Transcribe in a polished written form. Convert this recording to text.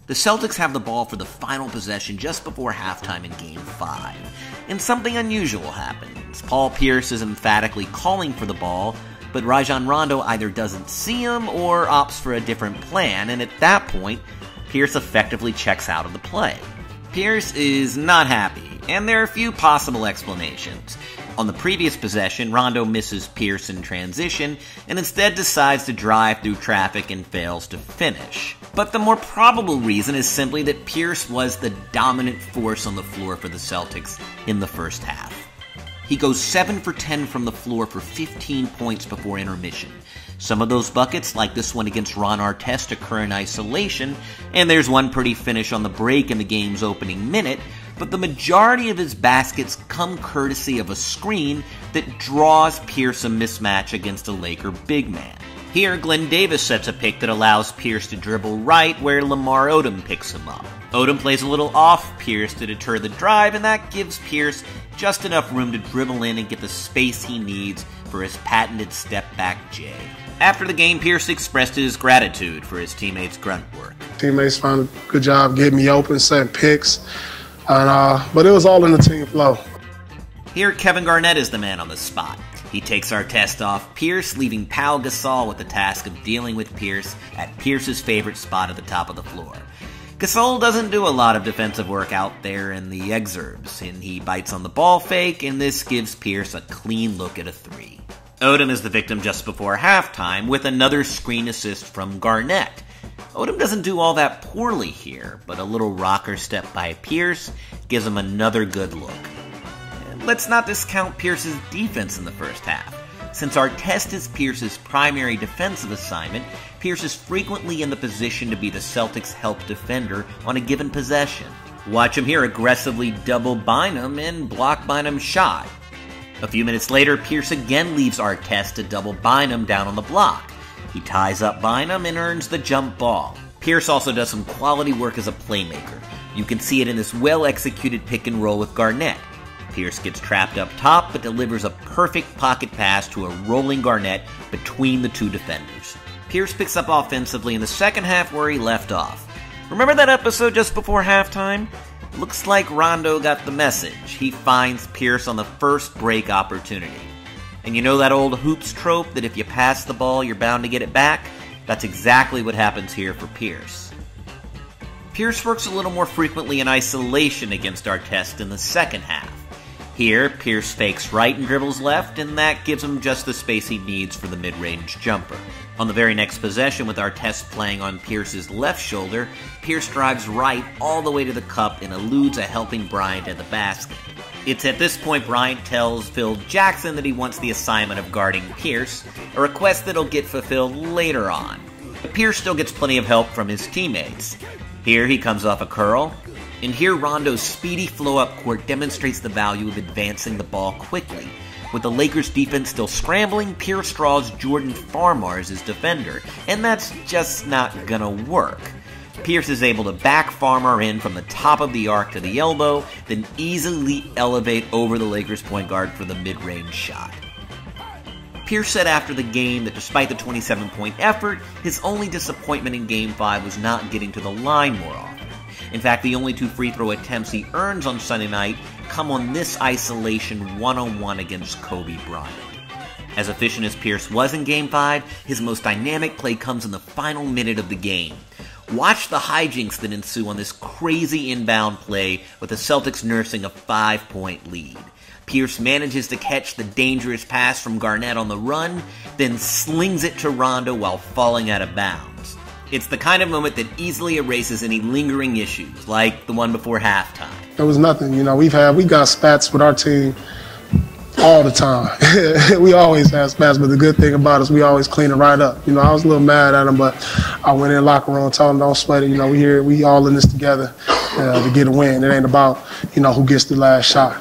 The Celtics have the ball for the final possession just before halftime in Game 5, and something unusual happens. Paul Pierce is emphatically calling for the ball, but Rajon Rondo either doesn't see him or opts for a different plan, and at that point, Pierce effectively checks out of the play. Pierce is not happy, and there are a few possible explanations. On the previous possession, Rondo misses Pierce in transition, and instead decides to drive through traffic and fails to finish. But the more probable reason is simply that Pierce was the dominant force on the floor for the Celtics in the first half. He goes 7 for 10 from the floor for 15 points before intermission. Some of those buckets, like this one against Ron Artest, occur in isolation, and there's one pretty finish on the break in the game's opening minute, but the majority of his baskets come courtesy of a screen that draws Pierce a mismatch against a Laker big man. Here, Glenn Davis sets a pick that allows Pierce to dribble right where Lamar Odom picks him up. Odom plays a little off Pierce to deter the drive, and that gives Pierce just enough room to dribble in and get the space he needs for his patented step-back J. After the game, Pierce expressed his gratitude for his teammates' grunt work. Teammates found a good job getting me open, setting picks, but it was all in the team flow. Here, Kevin Garnett is the man on the spot. He takes Artest off Pierce, leaving Pau Gasol with the task of dealing with Pierce at Pierce's favorite spot at the top of the floor. Gasol doesn't do a lot of defensive work out there in the exurbs, and he bites on the ball fake, and this gives Pierce a clean look at a three. Odom is the victim just before halftime with another screen assist from Garnett. Odom doesn't do all that poorly here, but a little rocker step by Pierce gives him another good look. Let's not discount Pierce's defense in the first half. Since Artest is Pierce's primary defensive assignment, Pierce is frequently in the position to be the Celtics' help defender on a given possession. Watch him here aggressively double Bynum and block Bynum's shot. A few minutes later, Pierce again leaves Artest to double Bynum down on the block. He ties up Bynum and earns the jump ball. Pierce also does some quality work as a playmaker. You can see it in this well-executed pick and roll with Garnett. Pierce gets trapped up top, but delivers a perfect pocket pass to a rolling Garnett between the two defenders. Pierce picks up offensively in the second half where he left off. Remember that episode just before halftime? Looks like Rondo got the message. He finds Pierce on the first break opportunity. And you know that old hoops trope that if you pass the ball, you're bound to get it back? That's exactly what happens here for Pierce. Pierce works a little more frequently in isolation against Artest in the second half. Here, Pierce fakes right and dribbles left, and that gives him just the space he needs for the mid-range jumper. On the very next possession, with Artest playing on Pierce's left shoulder, Pierce drives right all the way to the cup and eludes a helping Bryant at the basket. It's at this point Bryant tells Phil Jackson that he wants the assignment of guarding Pierce, a request that'll get fulfilled later on. But Pierce still gets plenty of help from his teammates. Here he comes off a curl, and here Rondo's speedy flow up court demonstrates the value of advancing the ball quickly. With the Lakers defense still scrambling, Pierce draws Jordan Farmar as his defender, and that's just not gonna work. Pierce is able to back Farmar in from the top of the arc to the elbow, then easily elevate over the Lakers point guard for the mid-range shot. Pierce said after the game that despite the 27-point effort, his only disappointment in Game 5 was not getting to the line more often. In fact, the only 2 free throw attempts he earns on Sunday night come on this isolation one-on-one against Kobe Bryant. As efficient as Pierce was in Game 5, his most dynamic play comes in the final minute of the game. Watch the hijinks that ensue on this crazy inbound play with the Celtics nursing a 5-point lead. Pierce manages to catch the dangerous pass from Garnett on the run, then slings it to Rondo while falling out of bounds. It's the kind of moment that easily erases any lingering issues, like the one before halftime. There was nothing, we got spats with our team all the time. We always have spats, but the good thing about it is we always clean it right up. I was a little mad at him, but I went in the locker room, told him don't sweat it. We all in this together to get a win. It ain't about, who gets the last shot.